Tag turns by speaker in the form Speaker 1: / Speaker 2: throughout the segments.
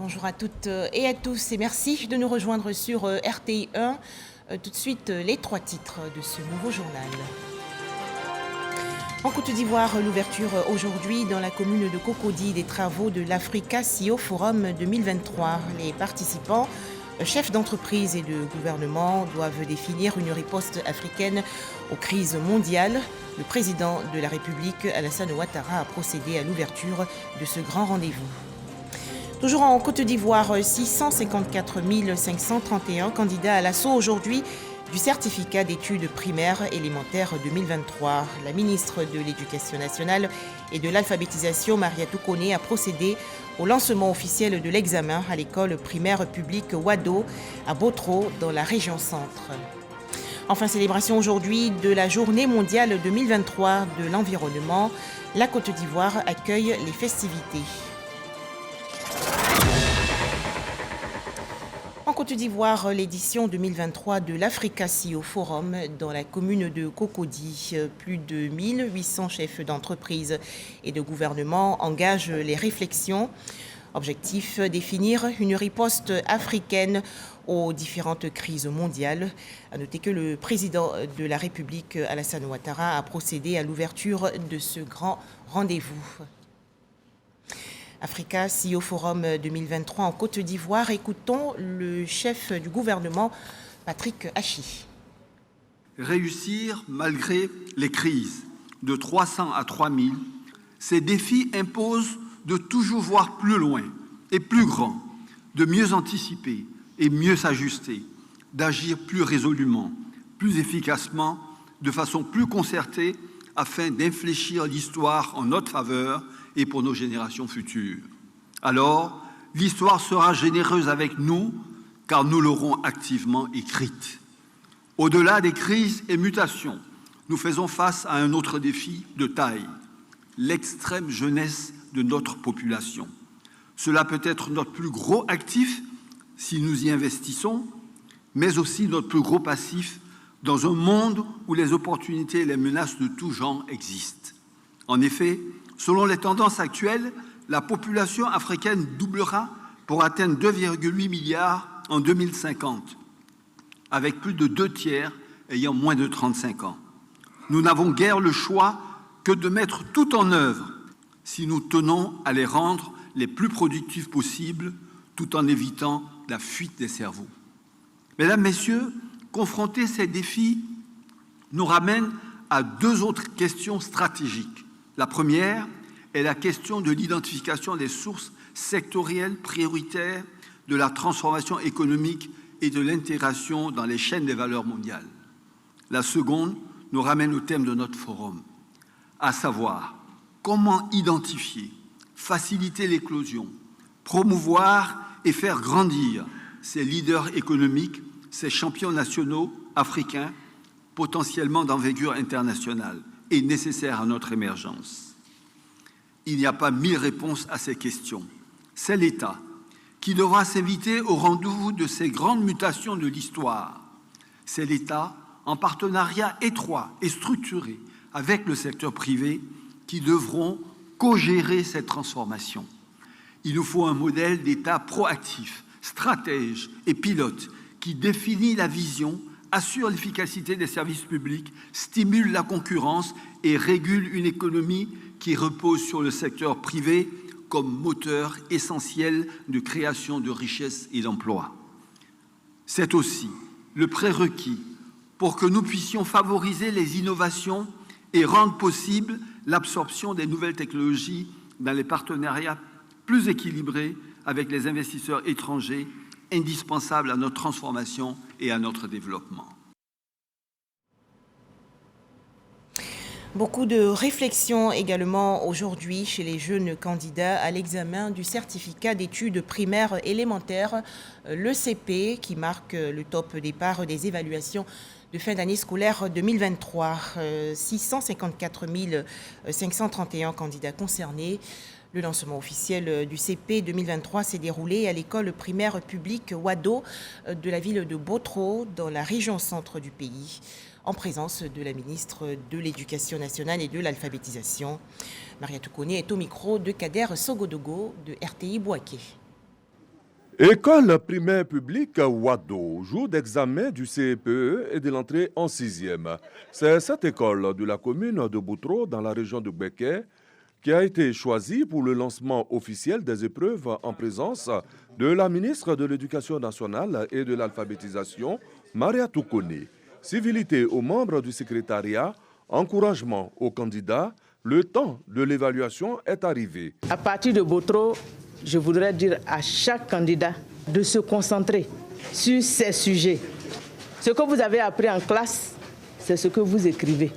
Speaker 1: Bonjour à toutes et à tous et merci de nous rejoindre sur RTI 1. Tout de suite, les trois titres de ce nouveau journal. En Côte d'Ivoire, l'ouverture aujourd'hui dans la commune de Cocody des travaux de l'Africa CEO Forum 2023. Les participants, chefs d'entreprise et de gouvernement, doivent définir une riposte africaine aux crises mondiales. Le président de la République, Alassane Ouattara, a procédé à l'ouverture de ce grand rendez-vous. Toujours en Côte d'Ivoire, 654 531 candidats à l'assaut aujourd'hui du certificat d'études primaires élémentaires 2023. La ministre de l'Éducation nationale et de l'alphabétisation, Mariatou Koné, a procédé au lancement officiel de l'examen à l'école primaire publique Wado à Botro, dans la région centre. Enfin, célébration aujourd'hui de la journée mondiale 2023 de l'environnement. La Côte d'Ivoire accueille les festivités. En Côte d'Ivoire, l'édition 2023 de l'Africa CEO Forum dans la commune de Cocody. Plus de 1800 chefs d'entreprise et de gouvernement engagent les réflexions. Objectif, définir une riposte africaine aux différentes crises mondiales. À noter que le président de la République, Alassane Ouattara, a procédé à l'ouverture de ce grand rendez-vous. Africa CEO Forum 2023 en Côte d'Ivoire. Écoutons le chef du gouvernement, Patrick Hachi.
Speaker 2: Réussir malgré les crises de 300 à 3000, ces défis imposent de toujours voir plus loin et plus grand, de mieux anticiper et mieux s'ajuster, d'agir plus résolument, plus efficacement, de façon plus concertée, afin d'infléchir l'histoire en notre faveur et pour nos générations futures. Alors, l'histoire sera généreuse avec nous, car nous l'aurons activement écrite. Au-delà des crises et mutations, nous faisons face à un autre défi de taille, l'extrême jeunesse de notre population. Cela peut être notre plus gros actif si nous y investissons, mais aussi notre plus gros passif dans un monde où les opportunités et les menaces de tout genre existent. En effet, selon les tendances actuelles, la population africaine doublera pour atteindre 2,8 milliards en 2050, avec plus de 2 tiers ayant moins de 35 ans. Nous n'avons guère le choix que de mettre tout en œuvre si nous tenons à les rendre les plus productifs possibles, tout en évitant la fuite des cerveaux. Mesdames, Messieurs, confronter ces défis nous ramène à deux autres questions stratégiques. La première est la question de l'identification des sources sectorielles prioritaires de la transformation économique et de l'intégration dans les chaînes des valeurs mondiales. La seconde nous ramène au thème de notre forum, à savoir comment identifier, faciliter l'éclosion, promouvoir et faire grandir ces leaders économiques, ces champions nationaux africains, potentiellement d'envergure internationale et nécessaires à notre émergence. Il n'y a pas 1000 réponses à ces questions. C'est l'État qui devra s'inviter au rendez-vous de ces grandes mutations de l'histoire. C'est l'État, en partenariat étroit et structuré avec le secteur privé, qui devront co-gérer cette transformation. Il nous faut un modèle d'État proactif, stratège et pilote qui définit la vision, assure l'efficacité des services publics, stimule la concurrence et régule une économie qui repose sur le secteur privé comme moteur essentiel de création de richesses et d'emplois. C'est aussi le prérequis pour que nous puissions favoriser les innovations et rendre possible l'absorption des nouvelles technologies dans les partenariats plus équilibrés avec les investisseurs étrangers, indispensables à notre transformation et à notre développement.
Speaker 1: Beaucoup de réflexions également aujourd'hui chez les jeunes candidats à l'examen du certificat d'études primaires élémentaires, le CP, qui marque le top départ des évaluations de fin d'année scolaire 2023. 654 531 candidats concernés. Le lancement officiel du CP 2023 s'est déroulé à l'école primaire publique Wado de la ville de Botro, dans la région centre du pays, en présence de la ministre de l'Éducation nationale et de l'alphabétisation. Mariatou Koné est au micro de Kader Sogodogo de RTI Bouaké.
Speaker 3: École primaire publique Wado, jour d'examen du CPE et de l'entrée en 6e. C'est cette école de la commune de Boutro, dans la région de Béké, qui a été choisie pour le lancement officiel des épreuves en présence de la ministre de l'Éducation nationale et de l'alphabétisation, Maria Toukoni. Civilité aux membres du secrétariat, encouragement aux candidats, le temps de l'évaluation est arrivé.
Speaker 4: À partir de Boutro, je voudrais dire à chaque candidat de se concentrer sur ces sujets. Ce que vous avez appris en classe, c'est ce que vous écrivez.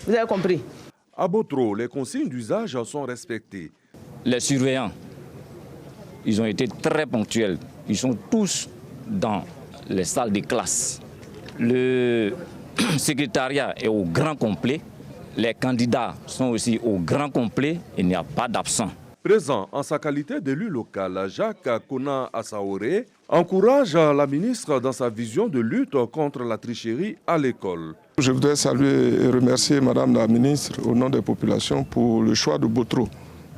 Speaker 4: Vous avez compris?
Speaker 3: À Boutro, les consignes d'usage sont respectées.
Speaker 5: Les surveillants, ils ont été très ponctuels. Ils sont tous dans les salles de classe. Le secrétariat est au grand complet. Les candidats sont aussi au grand complet. Il n'y a pas d'absent.
Speaker 3: Présent en sa qualité d'élu local, Jacques Kona Assaoré encourage la ministre dans sa vision de lutte contre la tricherie à l'école.
Speaker 6: Je voudrais saluer et remercier Madame la ministre au nom des populations pour le choix de Boutro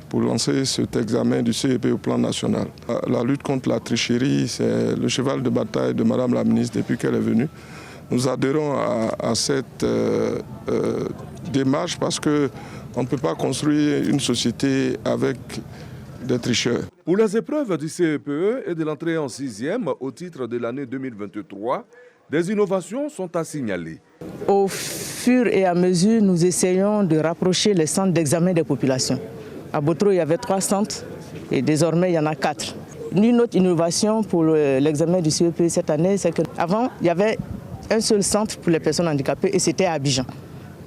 Speaker 6: pour lancer cet examen du CEP au plan national. La lutte contre la tricherie, c'est le cheval de bataille de Madame la ministre depuis qu'elle est venue. Nous adhérons à cette démarche parce qu'on ne peut pas construire une société avec des tricheurs.
Speaker 3: Pour les épreuves du CEPE et de l'entrée en 6e au titre de l'année 2023, des innovations sont à signaler.
Speaker 4: Au fur et à mesure, nous essayons de rapprocher les centres d'examen des populations. À Boutro, il y avait 3 centres et désormais, il y en a 4. Une autre innovation pour l'examen du CEPE cette année, c'est qu'avant, il y avait un seul centre pour les personnes handicapées et c'était à Abidjan.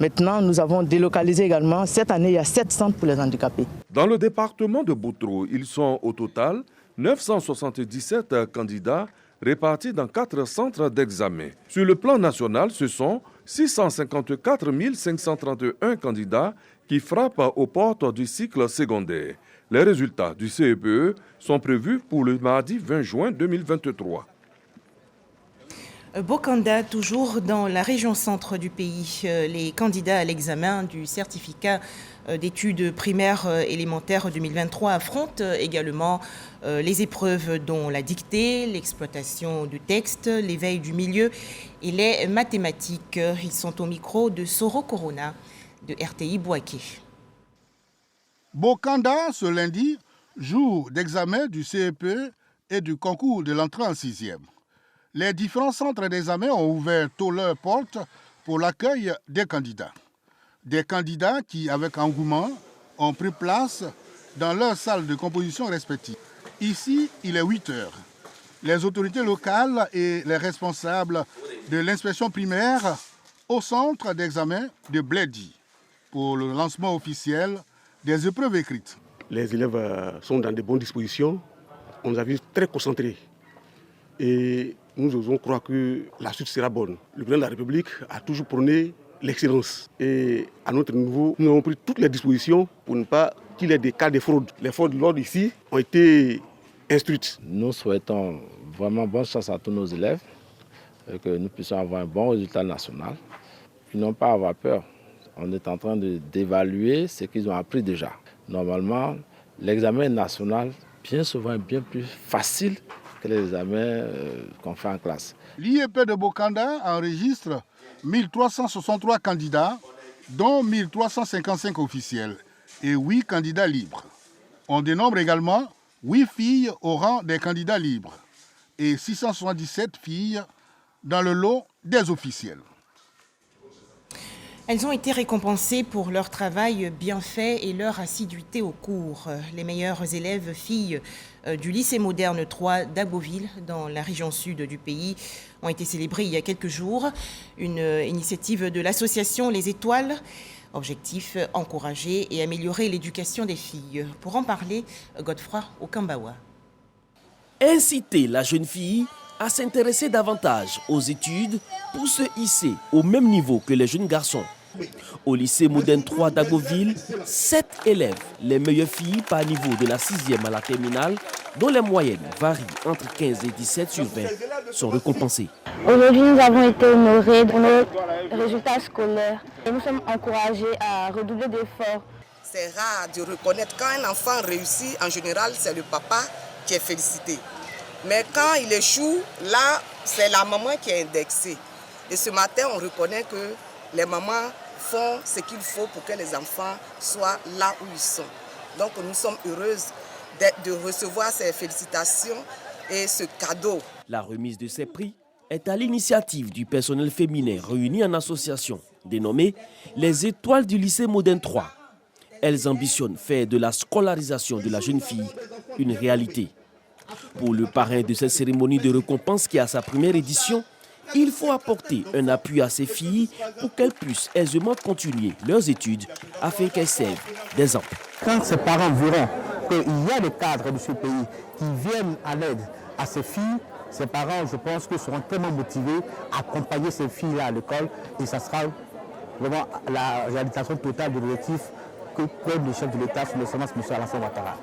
Speaker 4: Maintenant, nous avons délocalisé également. Cette année, il y a 7 centres pour les handicapés.
Speaker 3: Dans le département de Boutro, ils sont au total 977 candidats répartis dans 4 centres d'examen. Sur le plan national, ce sont 654 531 candidats qui frappent aux portes du cycle secondaire. Les résultats du CEPE sont prévus pour le mardi 20 juin 2023.
Speaker 1: Bokanda, toujours dans la région centre du pays, les candidats à l'examen du certificat d'études primaires élémentaires 2023 affrontent également les épreuves dont la dictée, l'exploitation du texte, l'éveil du milieu et les mathématiques. Ils sont au micro de Soro Corona de RTI Bouaké.
Speaker 7: Bokanda, ce lundi, jour d'examen du CEPE et du concours de l'entrée en 6e. Les différents centres d'examen ont ouvert tôt leurs portes pour l'accueil des candidats. Des candidats qui, avec engouement, ont pris place dans leurs salles de composition respectives. Ici, il est 8 heures. Les autorités locales et les responsables de l'inspection primaire au centre d'examen de Bledi pour le lancement officiel des épreuves écrites.
Speaker 8: Les élèves sont dans de bonnes dispositions. On nous a vu très concentrés. Et nous osons croire que la suite sera bonne. Le président de la République a toujours prôné l'excellence. Et à notre niveau, nous avons pris toutes les dispositions pour ne pas qu'il y ait des cas de fraude. Les forces de l'ordre ici ont été instruites.
Speaker 5: Nous souhaitons vraiment bonne chance à tous nos élèves, que nous puissions avoir un bon résultat national. Ils n'ont pas à avoir peur. On est en train d'évaluer ce qu'ils ont appris déjà. Normalement, l'examen national, bien souvent, est bien plus facile que les examens qu'on fait en classe.
Speaker 7: L'IEP de Bokanda enregistre 1363 candidats, dont 1355 officiels et 8 candidats libres. On dénombre également 8 filles au rang des candidats libres et 677 filles dans le lot des officiels.
Speaker 1: Elles ont été récompensées pour leur travail bien fait et leur assiduité au cours. Les meilleures élèves filles du lycée moderne 3 d'Agboville, dans la région sud du pays, ont été célébrées il y a quelques jours. Une initiative de l'association Les Étoiles. Objectif, encourager et améliorer l'éducation des filles. Pour en parler, Godefroy Okambawa.
Speaker 9: Inciter la jeune fille à s'intéresser davantage aux études pour se hisser au même niveau que les jeunes garçons. Au lycée moderne 3 d'Agoville, 7 élèves, les meilleures filles par niveau de la 6e à la terminale, dont les moyennes varient entre 15 et 17 sur 20, sont récompensées.
Speaker 10: Aujourd'hui, nous avons été honorés pour nos résultats scolaires et nous sommes encouragés à redoubler d'efforts.
Speaker 11: C'est rare de reconnaître quand un enfant réussit, en général, c'est le papa qui est félicité. Mais quand il échoue, là, c'est la maman qui est indexée. Et ce matin, on reconnaît que les mamans font ce qu'il faut pour que les enfants soient là où ils sont. Donc nous sommes heureuses de recevoir ces félicitations et ce cadeau.
Speaker 9: La remise de ces prix est à l'initiative du personnel féminin réuni en association, dénommée les Étoiles du lycée Modène 3. Elles ambitionnent faire de la scolarisation de la jeune fille une réalité. Pour le parrain de cette cérémonie de récompense qui a sa première édition, il faut apporter un appui à ces filles pour qu'elles puissent aisément continuer leurs études afin qu'elles servent d'exemple.
Speaker 12: Quand ces parents verront qu'il y a des cadres de ce pays qui viennent à l'aide à ces filles, ces parents, je pense, que seront tellement motivés à accompagner ces filles-là à l'école et ça sera vraiment la réalisation totale de l'objectif que prône le chef de l'État sur l'excellence M. Alassane Ouattara.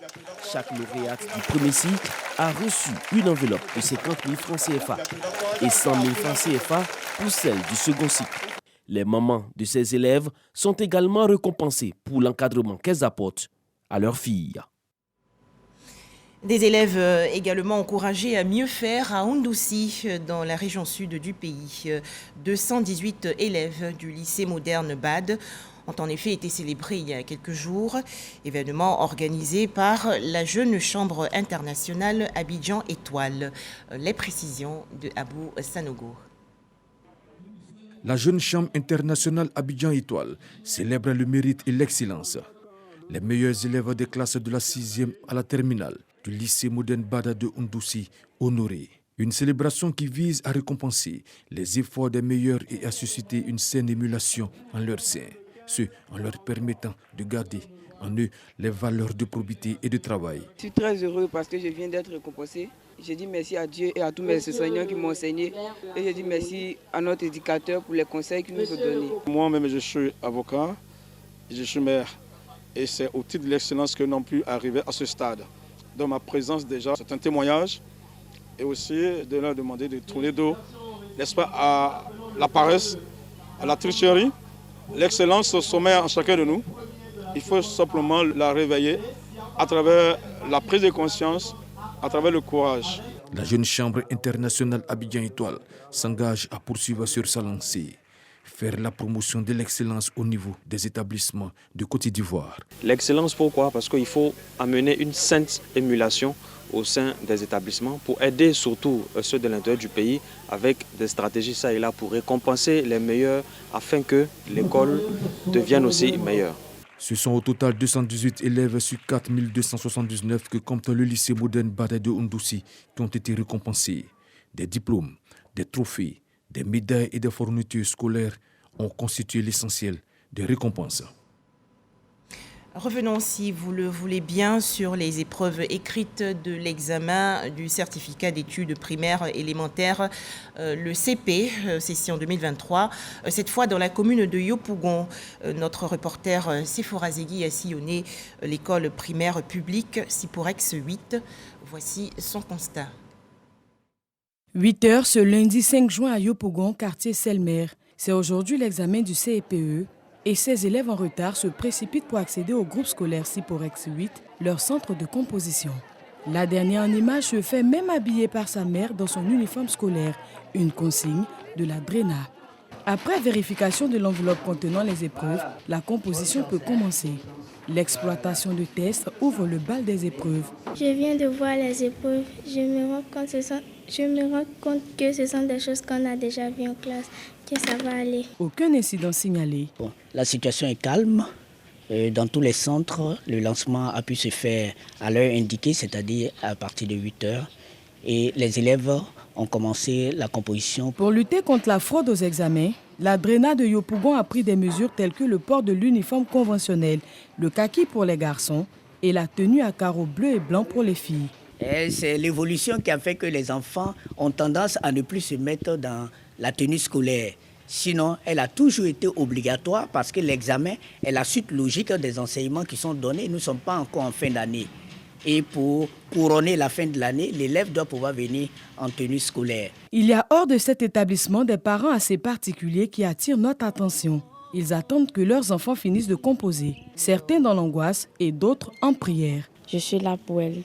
Speaker 9: Chaque lauréate du premier cycle a reçu une enveloppe de 50 000 francs CFA et 100 000 francs CFA pour celle du second cycle. Les mamans de ces élèves sont également récompensées pour l'encadrement qu'elles apportent à leurs filles.
Speaker 1: Des élèves également encouragés à mieux faire à Oundoussi, dans la région sud du pays. 218 élèves du lycée moderne BAD ont en effet été célébrés il y a quelques jours. Événement organisé par la Jeune Chambre internationale Abidjan Étoile. Les précisions de Abou Sanogo.
Speaker 13: La Jeune Chambre internationale Abidjan Étoile célèbre le mérite et l'excellence. Les meilleurs élèves des classes de la 6e à la terminale du lycée moderne Bada de Oundoussi honorés. Une célébration qui vise à récompenser les efforts des meilleurs et à susciter une saine émulation en leur sein, ce en leur permettant de garder en eux les valeurs de probité et de travail.
Speaker 14: Je suis très heureux parce que je viens d'être récompensé. Je dis merci à Dieu et à tous mes enseignants qui m'ont enseigné. Et je dis merci à notre éducateur pour les conseils qu'il nous a donnés.
Speaker 15: Moi-même, je suis avocat, je suis maire. Et c'est au titre de l'excellence que nous avons pu arriver à ce stade. Dans ma présence déjà, c'est un témoignage. Et aussi de leur demander de tourner dos, n'est-ce pas, à la paresse, à la tricherie. L'excellence sommeille en chacun de nous. Il faut simplement la réveiller à travers la prise de conscience, à travers le courage.
Speaker 13: La Jeune Chambre internationale Abidjan Étoile s'engage à poursuivre sur sa lancée, faire la promotion de l'excellence au niveau des établissements de Côte d'Ivoire.
Speaker 16: L'excellence, pourquoi? Parce qu'il faut amener une saine émulation au sein des établissements pour aider surtout ceux de l'intérieur du pays avec des stratégies ça et là pour récompenser les meilleurs afin que l'école devienne aussi meilleure.
Speaker 13: Ce sont au total 218 élèves sur 4279 que compte le lycée moderne Bada de Oundoussi qui ont été récompensés. Des diplômes, des trophées, des médailles et des fournitures scolaires ont constitué l'essentiel des récompenses.
Speaker 1: Revenons, si vous le voulez bien, sur les épreuves écrites de l'examen du certificat d'études primaires élémentaires, le CP, session 2023, cette fois dans la commune de Yopougon. Notre reporter Sephora Zegui a sillonné l'école primaire publique Siporex 8. Voici son constat.
Speaker 17: 8 heures ce lundi 5 juin à Yopougon, quartier Selmer. C'est aujourd'hui l'examen du CEPE et ces élèves en retard se précipitent pour accéder au groupe scolaire Siporex 8, leur centre de composition. La dernière en image se fait même habiller par sa mère dans son uniforme scolaire, une consigne de la DRENA. Après vérification de l'enveloppe contenant les épreuves, la composition peut commencer. L'exploitation de tests ouvre le bal des épreuves.
Speaker 10: Je viens de voir les épreuves. Je me rends compte que ce sont des choses qu'on a déjà vues en classe, que ça va aller.
Speaker 17: Aucun incident signalé.
Speaker 18: La situation est calme. Dans tous les centres, le lancement a pu se faire à l'heure indiquée, c'est-à-dire à partir de 8 heures. Et les élèves ont commencé la composition.
Speaker 17: Pour lutter contre la fraude aux examens, la DRENA de Yopougon a pris des mesures telles que le port de l'uniforme conventionnel, le kaki pour les garçons et la tenue à carreaux bleus et blancs pour les filles.
Speaker 18: C'est l'évolution qui a fait que les enfants ont tendance à ne plus se mettre dans la tenue scolaire. Sinon, elle a toujours été obligatoire parce que l'examen est la suite logique des enseignements qui sont donnés. Nous ne sommes pas encore en fin d'année. Et pour couronner la fin de l'année, l'élève doit pouvoir venir en tenue scolaire.
Speaker 17: Il y a hors de cet établissement des parents assez particuliers qui attirent notre attention. Ils attendent que leurs enfants finissent de composer, certains dans l'angoisse et d'autres en prière.
Speaker 19: Je suis là pour elle.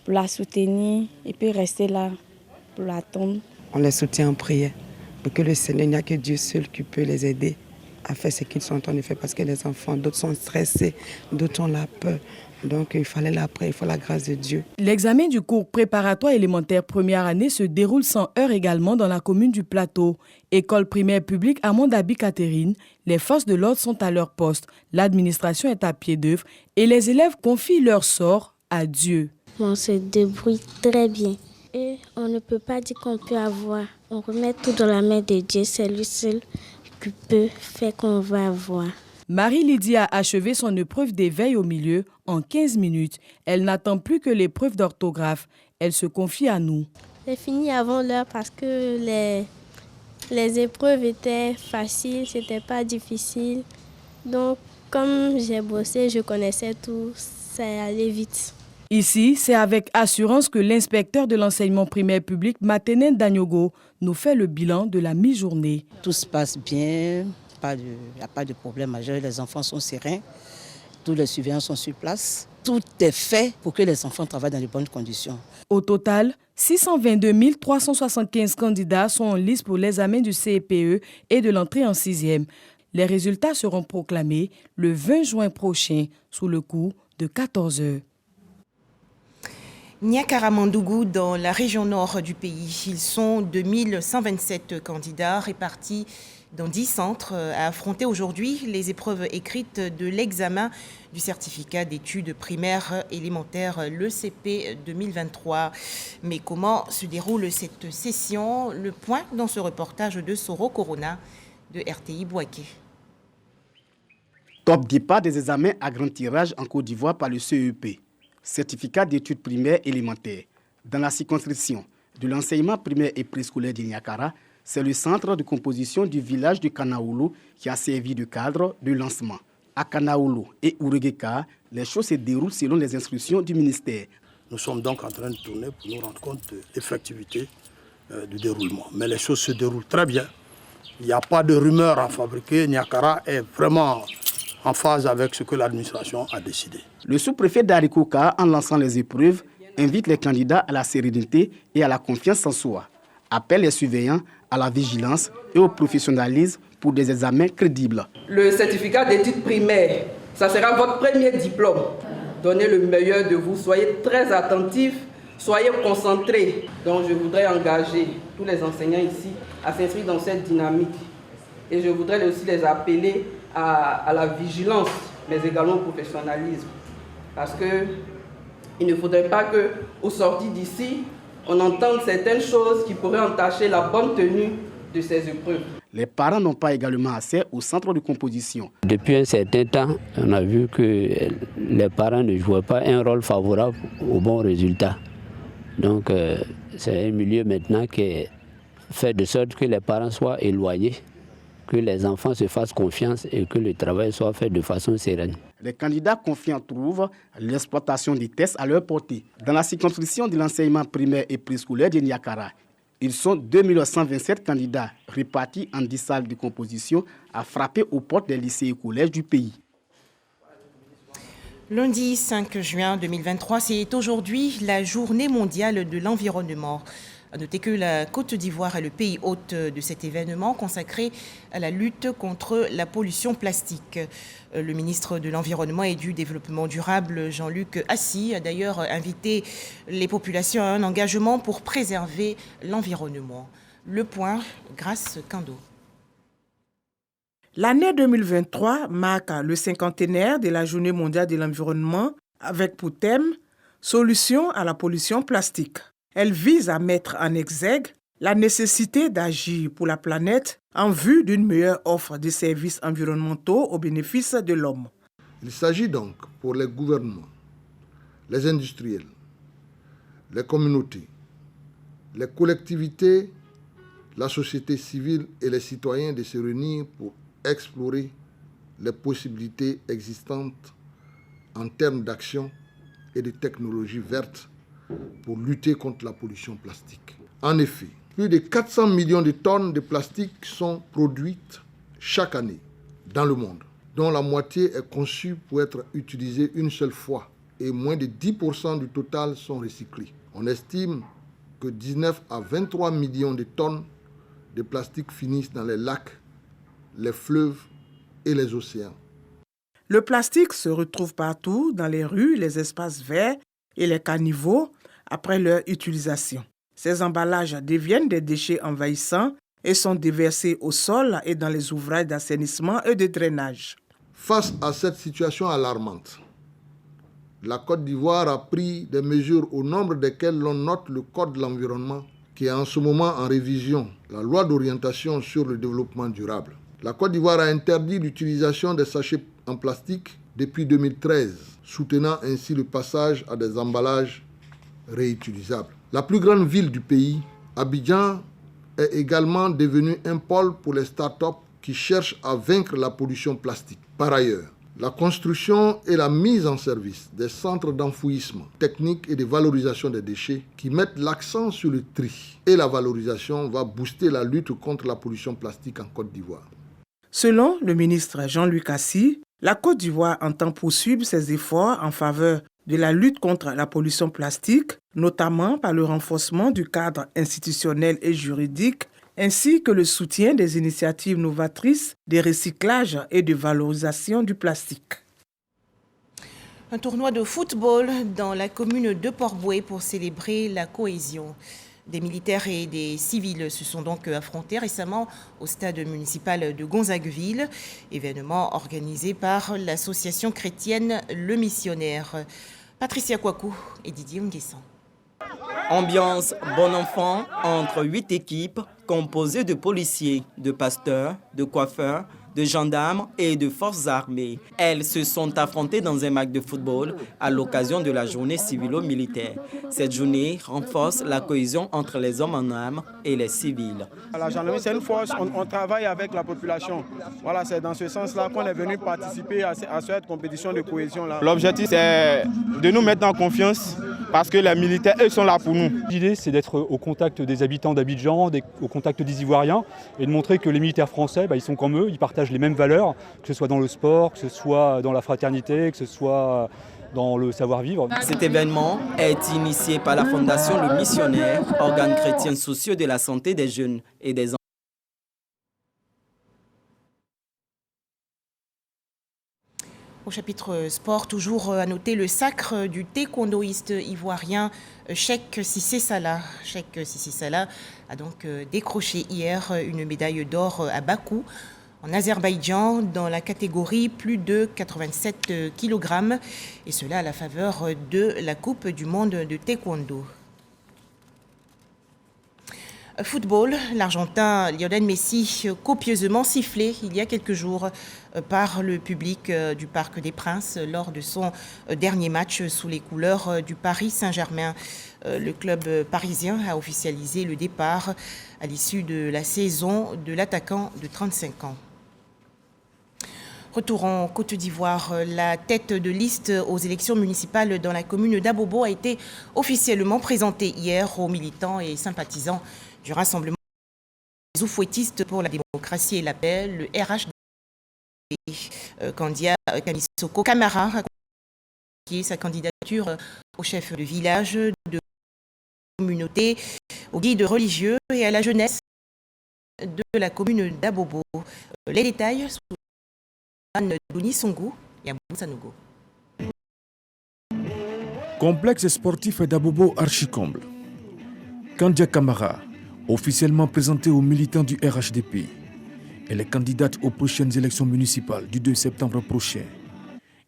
Speaker 10: pour la soutenir et puis rester là pour l'attendre.
Speaker 19: On les soutient en prière. Pour que le Seigneur, il n'y a que Dieu seul qui peut les aider à faire ce qu'ils sont en train de faire. Parce que les enfants, d'autres sont stressés, d'autres ont la peur. Donc il fallait la prière, il faut la grâce de Dieu.
Speaker 17: L'examen du cours préparatoire élémentaire première année se déroule sans heurts également dans la commune du Plateau. École primaire publique Amondabi Catherine, les forces de l'ordre sont à leur poste, l'administration est à pied d'œuvre et les élèves confient leur sort à Dieu.
Speaker 10: On se débrouille très bien et on ne peut pas dire qu'on peut avoir. On remet tout dans la main de Dieu, c'est lui seul qui peut faire qu'on va avoir.
Speaker 17: Marie-Lydie a achevé son épreuve d'éveil au milieu en 15 minutes. Elle n'attend plus que l'épreuve d'orthographe. Elle se confie à nous.
Speaker 10: J'ai fini avant l'heure parce que les épreuves étaient faciles, c'était pas difficile. Donc, comme j'ai bossé, je connaissait tout, ça allait vite.
Speaker 17: Ici, c'est avec assurance que l'inspecteur de l'enseignement primaire public, Matenen Danyogo, nous fait le bilan de la mi-journée.
Speaker 20: Tout se passe bien. Il n'y a pas de problème majeur, les enfants sont sereins, tous les surveillants sont sur place. Tout est fait pour que les enfants travaillent dans de bonnes conditions.
Speaker 17: Au total, 622 375 candidats sont en lice pour l'examen du CEPE et de l'entrée en 6e. Les résultats seront proclamés le 20 juin prochain, sous le coup de 14 heures.
Speaker 1: Niakara-Mandougou, dans la région nord du pays. Ils sont 2127 candidats répartis dans 10 centres à affronter aujourd'hui les épreuves écrites de l'examen du certificat d'études primaires élémentaires, l'ECP 2023. Mais comment se déroule cette session? Le point dans ce reportage de Soro Corona de RTI Bouaké.
Speaker 21: Top départ des examens à grand tirage en Côte d'Ivoire par le CEP, certificat d'études primaires élémentaires. Dans la circonscription de l'enseignement primaire et préscolaire de Niakara, c'est le centre de composition du village de Kanaoulou qui a servi de cadre de lancement. À Kanaoulou et Ouregeka, les choses se déroulent selon les instructions du ministère.
Speaker 22: Nous sommes donc en train de tourner pour nous rendre compte de l'effectivité du déroulement. Mais les choses se déroulent très bien. Il n'y a pas de rumeurs à fabriquer. Niakara est vraiment en phase avec ce que l'administration a décidé.
Speaker 21: Le sous-préfet d'Arikoka, en lançant les épreuves, invite les candidats à la sérénité et à la confiance en soi. Appelle les surveillants à la vigilance et au professionnalisme pour des examens crédibles.
Speaker 23: Le certificat d'études primaires, ça sera votre premier diplôme. Donnez le meilleur de vous, soyez très attentifs, soyez concentrés. Donc je voudrais engager tous les enseignants ici à s'inscrire dans cette dynamique. Et je voudrais aussi les appeler à la vigilance, mais également au professionnalisme. Parce qu'il ne faudrait pas qu'au sorti d'ici, on entende certaines choses qui pourraient entacher la bonne tenue de ces épreuves.
Speaker 21: Les parents n'ont pas également accès au centre de composition.
Speaker 24: Depuis un certain temps, on a vu que les parents ne jouaient pas un rôle favorable au bon résultat. Donc c'est un milieu maintenant qui fait de sorte que les parents soient éloignés, que les enfants se fassent confiance et que le travail soit fait de façon sereine.
Speaker 21: Les candidats confiants trouvent l'exploitation des tests à leur portée. Dans la circonscription de l'enseignement primaire et préscolaire de Niakara, ils sont 2127 candidats répartis en 10 salles de composition à frapper aux portes des lycées et collèges du pays.
Speaker 1: Lundi 5 juin 2023, c'est aujourd'hui la journée mondiale de l'environnement. À noter que la Côte d'Ivoire est le pays hôte de cet événement consacré à la lutte contre la pollution plastique. Le ministre de l'Environnement et du Développement durable, Jean-Luc Assis, a d'ailleurs invité les populations à un engagement pour préserver l'environnement. Le point, Grâce Kando.
Speaker 25: L'année 2023 marque le cinquantenaire de la Journée mondiale de l'environnement avec pour thème « Solution à la pollution plastique ». Elle vise à mettre en exergue la nécessité d'agir pour la planète en vue d'une meilleure offre de services environnementaux au bénéfice de l'homme.
Speaker 26: Il s'agit donc pour les gouvernements, les industriels, les communautés, les collectivités, la société civile et les citoyens de se réunir pour explorer les possibilités existantes en termes d'action et de technologies vertes pour lutter contre la pollution plastique. En effet, plus de 400 millions de tonnes de plastique sont produites chaque année dans le monde, dont la moitié est conçue pour être utilisée une seule fois et moins de 10% du total sont recyclés. On estime que 19 à 23 millions de tonnes de plastique finissent dans les lacs, les fleuves et les océans.
Speaker 25: Le plastique se retrouve partout, dans les rues, les espaces verts et les caniveaux après leur utilisation. Ces emballages deviennent des déchets envahissants et sont déversés au sol et dans les ouvrages d'assainissement et de drainage.
Speaker 26: Face à cette situation alarmante, la Côte d'Ivoire a pris des mesures au nombre desquelles l'on note le Code de l'environnement qui est en ce moment en révision, la loi d'orientation sur le développement durable. La Côte d'Ivoire a interdit l'utilisation des sachets en plastique depuis 2013, soutenant ainsi le passage à des emballages réutilisables. La plus grande ville du pays, Abidjan, est également devenue un pôle pour les start-up qui cherchent à vaincre la pollution plastique. Par ailleurs, la construction et la mise en service des centres d'enfouissement technique et de valorisation des déchets qui mettent l'accent sur le tri et la valorisation va booster la lutte contre la pollution plastique en Côte d'Ivoire.
Speaker 25: Selon le ministre Jean-Luc Assis, la Côte d'Ivoire entend poursuivre ses efforts en faveur de la lutte contre la pollution plastique, notamment par le renforcement du cadre institutionnel et juridique, ainsi que le soutien des initiatives novatrices de recyclage et de valorisation du plastique.
Speaker 1: Un tournoi de football dans la commune de Port-Bouët pour célébrer la cohésion. Des militaires et des civils se sont donc affrontés récemment au stade municipal de Gonzagueville, événement organisé par l'association chrétienne Le Missionnaire. Patricia Kouakou et Didier Nguessan.
Speaker 2: Ambiance bon enfant entre 8 équipes composées de policiers, de pasteurs, de coiffeurs, de gendarmes et de forces armées. Elles se sont affrontées dans un match de football à l'occasion de la journée civilo-militaire. Cette journée renforce la cohésion entre les hommes en armes et les civils.
Speaker 3: La gendarmerie, c'est une force, on travaille avec la population. Voilà, c'est dans ce sens-là qu'on est venu participer à cette compétition de cohésion-là. L'objectif, c'est de nous mettre en confiance parce que les militaires, eux, sont là pour nous.
Speaker 4: L'idée, c'est d'être au contact des habitants d'Abidjan, au contact des Ivoiriens et de montrer que les militaires français, ils sont comme eux, ils partagent les mêmes valeurs, que ce soit dans le sport, que ce soit dans la fraternité, que ce soit dans le savoir-vivre.
Speaker 2: Cet événement est initié par la Fondation Le Missionnaire, organe chrétien soucieux de la santé des jeunes et des enfants.
Speaker 1: Au chapitre sport, toujours à noter le sacre du taekwondoïste ivoirien Cheikh Cissé Salah. Cheikh Cissé Salah a donc décroché hier une médaille d'or à Bakou, en Azerbaïdjan, dans la catégorie plus de 87 kg, et cela à la faveur de la Coupe du monde de taekwondo. Football, l'Argentin Lionel Messi copieusement sifflé il y a quelques jours par le public du Parc des Princes lors de son dernier match sous les couleurs du Paris Saint-Germain. Le club parisien a officialisé le départ à l'issue de la saison de l'attaquant de 35 ans. Retour en Côte d'Ivoire, la tête de liste aux élections municipales dans la commune d'Abobo a été officiellement présentée hier aux militants et sympathisants du Rassemblement des oufouettistes pour la démocratie et la paix, le RHD. Kandia Kamisoko Kamara a confié sa candidature au chef de village, de communauté, aux guides religieux et à la jeunesse de la commune d'Abobo. Les détails sous Anne Douni Songo et Abou Sanogo.
Speaker 13: Complexe sportif d'Abobo Archicomble. Kandia Kamara, officiellement présentée aux militants du RHDP. Elle est candidate aux prochaines élections municipales du 2 septembre prochain.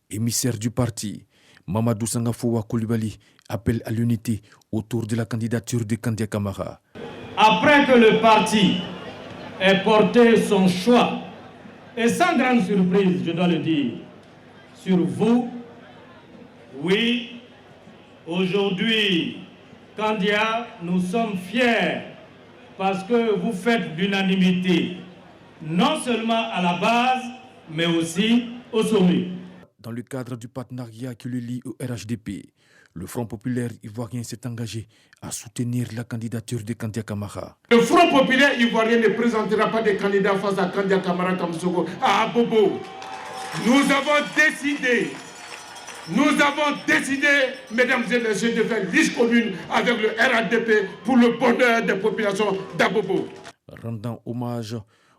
Speaker 13: Émissaire du parti, Mamadou Sangafoua Koulibaly appelle à l'unité autour de la candidature de Kandia Kamara.
Speaker 5: Après que le parti ait porté son choix, et sans grande surprise, je dois le dire, sur vous, oui, aujourd'hui, Kandia, nous sommes fiers parce que vous faites l'unanimité, non seulement à la base, mais aussi au sommet.
Speaker 13: Dans le cadre du partenariat qui le lie au RHDP, le Front populaire ivoirien s'est engagé à soutenir la candidature de Kandia Kamara.
Speaker 5: Le Front populaire ivoirien ne présentera pas de candidat face à Kandia Kamara Kamsoko à Abobo. Nous avons décidé Nous avons décidé, mesdames et messieurs, de faire liste commune avec le RHDP pour le bonheur des populations d'Abobo.
Speaker 13: Rendant hommage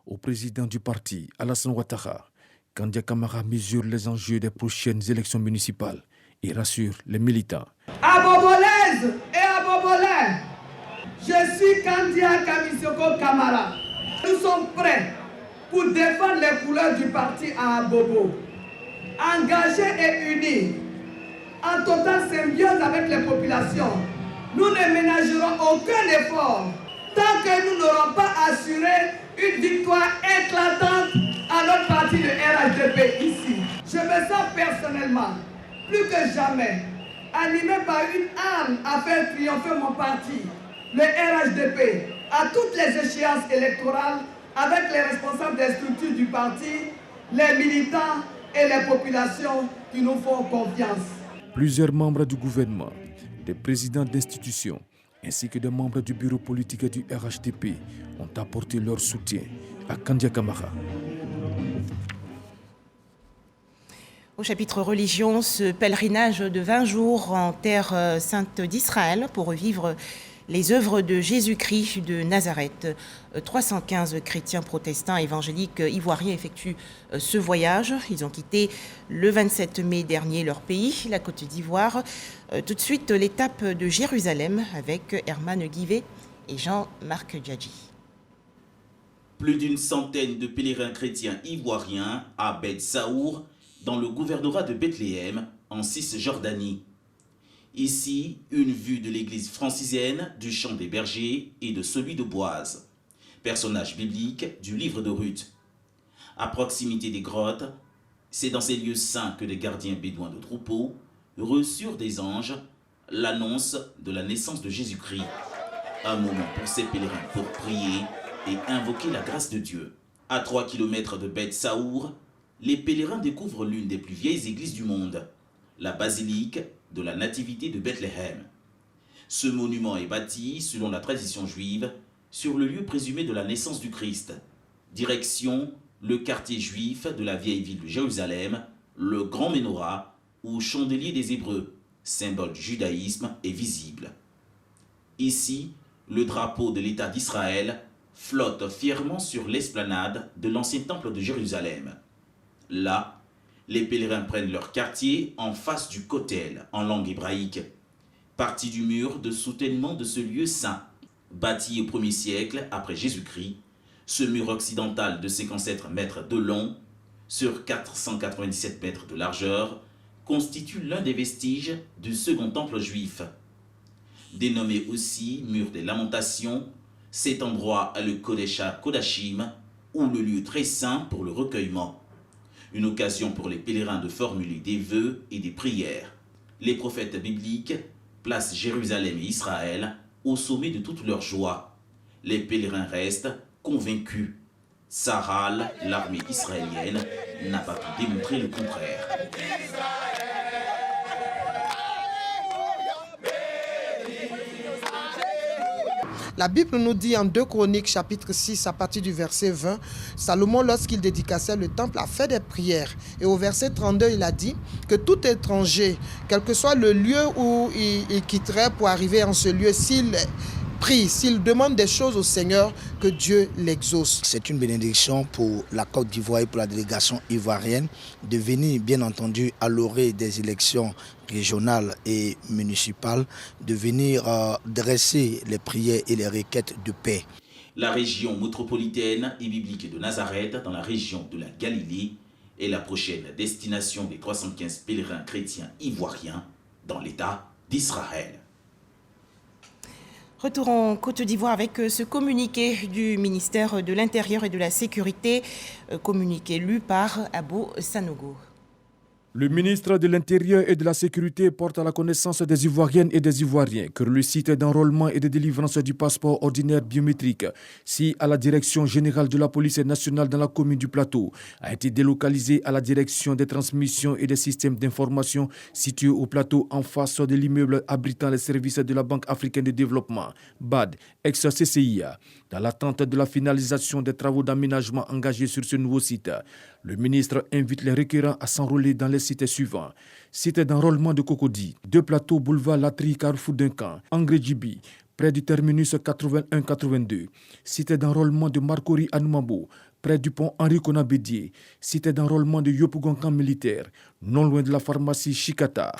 Speaker 13: au président du parti, Alassane Ouattara, Kandia Camara mesure les enjeux des prochaines élections municipales et rassure les militants.
Speaker 6: Abobolaise et Abobolais, je suis Kandia Kamisoko Camara. Nous sommes prêts pour défendre les couleurs du parti à Abobo. Engagés et unis, en totale symbiose avec les populations, nous ne ménagerons aucun effort tant que nous n'aurons pas assuré une victoire éclatante à notre parti de RHDP ici. Je me sens personnellement, plus que jamais, animé par une âme à faire triompher mon parti, le RHDP, à toutes les échéances électorales, avec les responsables des structures du parti, les militants et les populations qui nous font confiance.
Speaker 13: Plusieurs membres du gouvernement, des présidents d'institutions, ainsi que des membres du bureau politique du RHDP ont apporté leur soutien à Kandia Camara.
Speaker 1: Au chapitre religion, ce pèlerinage de 20 jours en terre sainte d'Israël pour revivre les œuvres de Jésus-Christ de Nazareth. 315 chrétiens protestants évangéliques ivoiriens effectuent ce voyage. Ils ont quitté le 27 mai dernier leur pays, la Côte d'Ivoire. Tout de suite, l'étape de Jérusalem avec Herman Guivet et Jean-Marc Djadji.
Speaker 7: Plus d'une centaine de pèlerins chrétiens ivoiriens à Beth Saour, dans le gouvernorat de Bethléem, en Cisjordanie. Ici, une vue de l'église francisienne, du champ des bergers et de celui de Boaz, personnage biblique du livre de Ruth. À proximité des grottes, c'est dans ces lieux saints que des gardiens bédouins de troupeaux reçurent des anges l'annonce de la naissance de Jésus-Christ. Un moment pour ces pèlerins pour prier et invoquer la grâce de Dieu. À 3 km de Beth Saour, les pèlerins découvrent l'une des plus vieilles églises du monde, la basilique de la Nativité de Bethléem. Ce monument est bâti, selon la tradition juive, sur le lieu présumé de la naissance du Christ. Direction le quartier juif de la vieille ville de Jérusalem, le Grand Ménorah, ou chandelier des Hébreux, symbole du judaïsme, est visible. Ici, le drapeau de l'État d'Israël flotte fièrement sur l'esplanade de l'ancien temple de Jérusalem. Là, les pèlerins prennent leur quartier en face du Kotel, en langue hébraïque, partie du mur de soutènement de ce lieu saint. Bâti au 1er siècle après Jésus-Christ, ce mur occidental de 57 mètres de long, sur 497 mètres de largeur, constitue l'un des vestiges du second temple juif. Dénommé aussi mur des lamentations, cet endroit est le Kodesh HaKodashim, ou le lieu très saint pour le recueillement. Une occasion pour les pèlerins de formuler des vœux et des prières. Les prophètes bibliques placent Jérusalem et Israël au sommet de toute leur joie. Les pèlerins restent convaincus. Tsahal, l'armée israélienne, n'a pas pu démontrer le contraire.
Speaker 8: La Bible nous dit en 2 Chroniques chapitre 6 à partir du verset 20, Salomon lorsqu'il dédicaçait le temple a fait des prières. Et au verset 32 il a dit que tout étranger, quel que soit le lieu où il quitterait pour arriver en ce lieu, s'il prie, s'il demande des choses au Seigneur, que Dieu l'exauce.
Speaker 9: C'est une bénédiction pour la Côte d'Ivoire et pour la délégation ivoirienne de venir bien entendu à l'orée des élections régionales et municipales, de venir dresser les prières et les requêtes de paix.
Speaker 7: La région métropolitaine et biblique de Nazareth, dans la région de la Galilée, est la prochaine destination des 315 pèlerins chrétiens ivoiriens dans l'État d'Israël.
Speaker 1: Retour en Côte d'Ivoire avec ce communiqué du ministère de l'Intérieur et de la Sécurité, communiqué lu par Abou Sanogo.
Speaker 13: Le ministre de l'Intérieur et de la Sécurité porte à la connaissance des Ivoiriennes et des Ivoiriens que le site d'enrôlement et de délivrance du passeport ordinaire biométrique, si à la direction générale de la police nationale dans la commune du Plateau, a été délocalisé à la direction des transmissions et des systèmes d'information située au Plateau en face de l'immeuble abritant les services de la Banque africaine de développement, BAD, ex-CCIA. Dans l'attente de la finalisation des travaux d'aménagement engagés sur ce nouveau site, Le ministre invite les requérants à s'enrôler dans les cités suivantes. Cité d'enrôlement de Cocody, 2 plateaux boulevard Latri, Carrefour Duncan, Angré Djibi, près du terminus 81-82. Cité d'enrôlement de Marcory Anoumambo, près du pont Henri Konabédié. Cité d'enrôlement de Yopougon militaire, non loin de la pharmacie Chikata.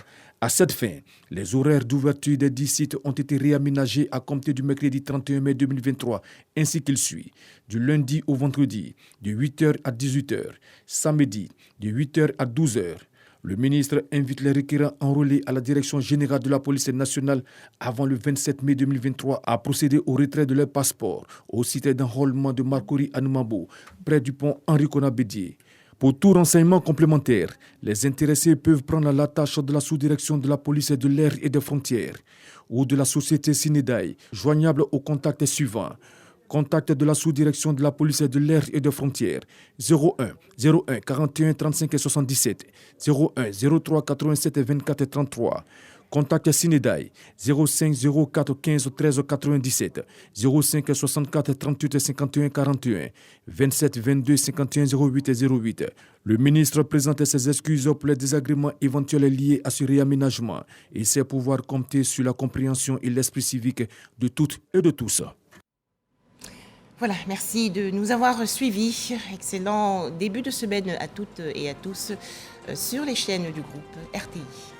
Speaker 13: À cette fin, les horaires d'ouverture des 10 sites ont été réaménagés à compter du mercredi 31 mai 2023, ainsi qu'il suit. Du lundi au vendredi, de 8h à 18h. Samedi, de 8h à 12h. Le ministre invite les requérants enrôlés à la direction générale de la police nationale avant le 27 mai 2023 à procéder au retrait de leur passeport au site d'enrôlement de Marcory Anoumambo, près du pont Henri Konabédié. Pour tout renseignement complémentaire, les intéressés peuvent prendre la tâche de la sous-direction de la police de l'air et des frontières ou de la société Sinedaï, joignable au contact suivant. Contact de la sous-direction de la police de l'air et des frontières 01 01 41 35 77 01 03 87 24 33. Contact Sinedaï 05 04 15 13 97 05 64 38 51 41 27 22 51 08 08. Le ministre présente ses excuses pour les désagréments éventuels liés à ce réaménagement et sait pouvoir compter sur la compréhension et l'esprit civique de toutes et de tous.
Speaker 1: Voilà, merci de nous avoir suivis. Excellent début de semaine à toutes et à tous sur les chaînes du groupe RTI.